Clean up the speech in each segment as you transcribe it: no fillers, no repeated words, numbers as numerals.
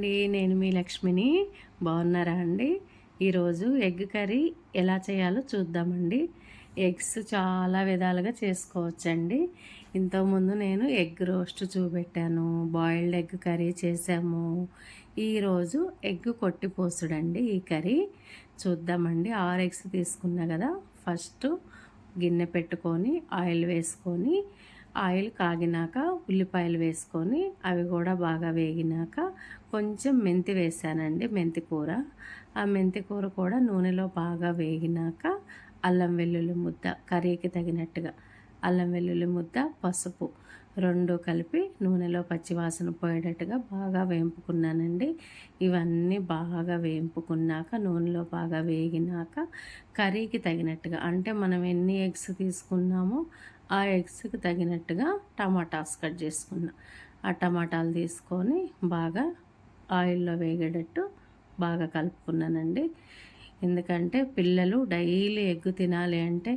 అండి. నేను మీ లక్ష్మిని. బాగున్నారా అండి? ఈరోజు ఎగ్ కర్రీ ఎలా చేయాలో చూద్దామండి. ఎగ్స్ చాలా విధాలుగా చేసుకోవచ్చండి. ఇంతకుముందు నేను ఎగ్ రోస్ట్ చూపెట్టాను, బాయిల్డ్ ఎగ్ కర్రీ చేసాము. ఈరోజు ఎగ్ కొట్టి పోసుడండి ఈ కర్రీ చూద్దామండి. 6 ఎగ్స్ తీసుకున్నా కదా, ఫస్ట్ గిన్నె పెట్టుకొని ఆయిల్ వేసుకొని, ఆయిల్ కాగినాక ఉల్లిపాయలు వేసుకొని అవి కూడా బాగా వేగినాక కొంచెం మెంతి వేసానండి, మెంతి కూర. ఆ మెంతి కూర కూడా నూనెలో బాగా వేగినాక అల్లం వెల్లుల్లి ముద్ద, కర్రీకి తగినట్టుగా అల్లం వెల్లుల్లి ముద్ద, పసుపు రెండు కలిపి నూనెలో పచ్చివాసన పోయేటట్టుగా బాగా వేంపుకున్నానండి. ఇవన్నీ బాగా వేంపుకున్నాక నూనెలో బాగా వేగినాక కర్రీకి తగినట్టుగా, అంటే మనం ఎన్ని ఎగ్స్ తీసుకున్నామో ఆ ఎగ్స్కి తగినట్టుగా టమాటాస్ కట్ చేసుకున్నా. ఆ టమాటాలు తీసుకొని బాగా ఆయిల్లో వేగేటట్టు బాగా కలుపుకున్నానండి. ఎందుకంటే పిల్లలు డైలీ ఎగ్ తినాలి అంటే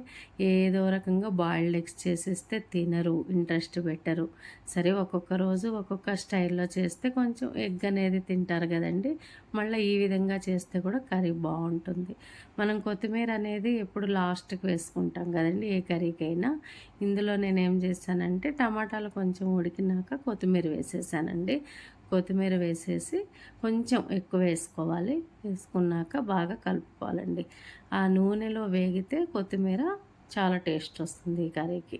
ఏదో రకంగా బాయిల్డ్ ఎగ్స్ చేసేస్తే తినరు, ఇంట్రెస్ట్ పెట్టరు. సరే ఒక్కొక్క రోజు ఒక్కొక్క స్టైల్లో చేస్తే కొంచెం ఎగ్ అనేది తింటారు కదండి. మళ్ళీ ఈ విధంగా చేస్తే కూడా కర్రీ బాగుంటుంది. మనం కొత్తిమీర అనేది ఎప్పుడు లాస్ట్కి వేసుకుంటాం కదండి ఏ కర్రీకైనా. ఇందులో నేనేం చేశానంటే టమాటాలు కొంచెం ఉడికినాక కొత్తిమీర వేసేసానండి. కొత్తిమీర వేసేసి కొంచెం ఎక్కువ వేసుకోవాలి. వేసుకున్నాక బాగా కలుపుకోవాలండి. ఆ నూనెలో వేగితే కొత్తిమీర చాలా టేస్ట్ వస్తుంది ఈ కర్రీకి.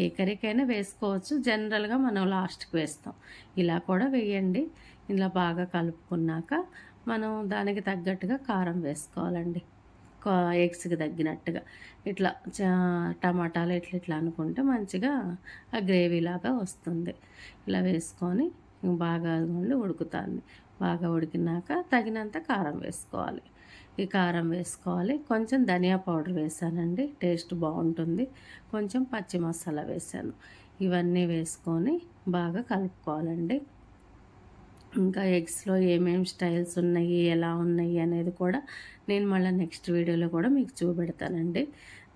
ఏ కర్రీకైనా వేసుకోవచ్చు, జనరల్గా మనం లాస్ట్కి వేస్తాం. ఇలా కూడా వేయండి. ఇలా బాగా కలుపుకున్నాక మనం దానికి తగ్గట్టుగా కారం వేసుకోవాలండి. ఎగ్స్కి తగ్గినట్టుగా ఇట్లా టమాటాలు ఇట్లా ఇట్లా అనుకుంటే మంచిగా ఆ గ్రేవీ లాగా వస్తుంది. ఇలా వేసుకొని బాగా ఉడుకుతుంది. బాగా ఉడికినాక తగినంత కారం వేసుకోవాలి. ఈ కారం వేసుకోవాలి. కొంచెం ధనియా పౌడర్ వేసానండి, టేస్ట్ బాగుంటుంది. కొంచెం పచ్చి మసాలా వేసాను. ఇవన్నీ వేసుకొని బాగా కలుపుకోవాలండి. ఇంకా ఎగ్స్లో ఏమేమి స్టైల్స్ ఉన్నాయి, ఎలా ఉన్నాయి అనేది కూడా నేను మళ్ళీ నెక్స్ట్ వీడియోలో కూడా మీకు చూపెడతానండి.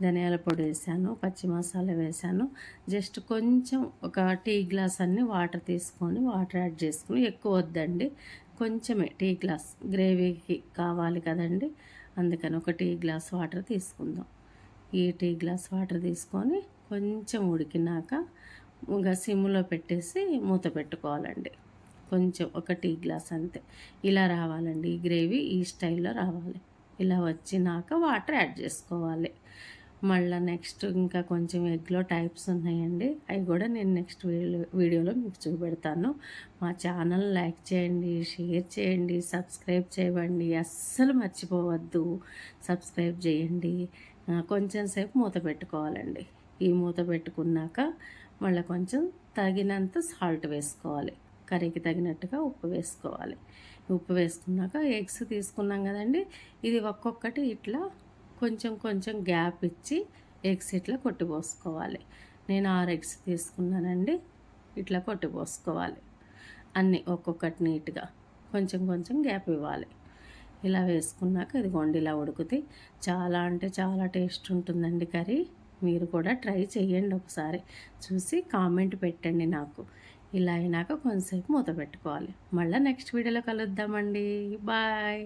ధనియాల పొడి వేసాను, పచ్చి మసాలా వేసాను. జస్ట్ కొంచెం ఒక టీ గ్లాస్ అన్ని వాటర్ తీసుకొని వాటర్ యాడ్ చేసుకుని, ఎక్కువ వద్దండి, కొంచెమే టీ గ్లాస్, గ్రేవీకి కావాలి కదండి. అందుకని ఒక టీ గ్లాస్ వాటర్ తీసుకుందాం. ఈ టీ గ్లాస్ వాటర్ తీసుకొని కొంచెం ఉడికినాక ఇంకా సిమ్లో పెట్టేసి మూత పెట్టుకోవాలండి. కొంచెం ఒక టీ గ్లాస్ అంతే. ఇలా రావాలండి ఈ గ్రేవీ, ఈ స్టైల్లో రావాలి. ఇలా వచ్చినాక వాటర్ యాడ్ చేసుకోవాలి. మళ్ళీ నెక్స్ట్ ఇంకా కొంచెం ఎగ్లో టైప్స్ ఉన్నాయండి, అవి కూడా నేను నెక్స్ట్ వీడియోలో మీకు చూపెడతాను. మా ఛానల్ లైక్ చేయండి, షేర్ చేయండి, సబ్స్క్రైబ్ చేయండి, అస్సలు మర్చిపోవద్దు. సబ్స్క్రైబ్ చేయండి. కొంచెం సేపు మూత పెట్టుకోవాలండి. ఈ మూత పెట్టుకున్నాక మళ్ళీ కొంచెం తగినంత సాల్ట్ వేసుకోవాలి. కర్రీకి తగినట్టుగా ఉప్పు వేసుకోవాలి. ఉప్పు వేసుకున్నాక ఎగ్స్ తీసుకున్నాం కదండి, ఇది ఒక్కొక్కటి ఇట్లా కొంచెం కొంచెం గ్యాప్ ఇచ్చి ఎగ్స్ ఇట్లా కొట్టిపోసుకోవాలి. నేను 6 ఎగ్స్ తీసుకున్నానండి. ఇట్లా కొట్టిపోసుకోవాలి అన్నీ ఒక్కొక్కటి నీట్గా, కొంచెం కొంచెం గ్యాప్ ఇవ్వాలి. ఇలా వేసుకున్నాక ఇదిగోండి ఇలా ఉడుకుతాయి. చాలా అంటే చాలా టేస్ట్ ఉంటుందండి కర్రీ. మీరు కూడా ట్రై చేయండి, ఒకసారి చూసి కామెంట్ పెట్టండి నాకు. ఇలా అయినాక కొంతసేపు మూత పెట్టుకోవాలి. మళ్ళీ నెక్స్ట్ వీడియోలో కలుద్దామండి. బాయ్.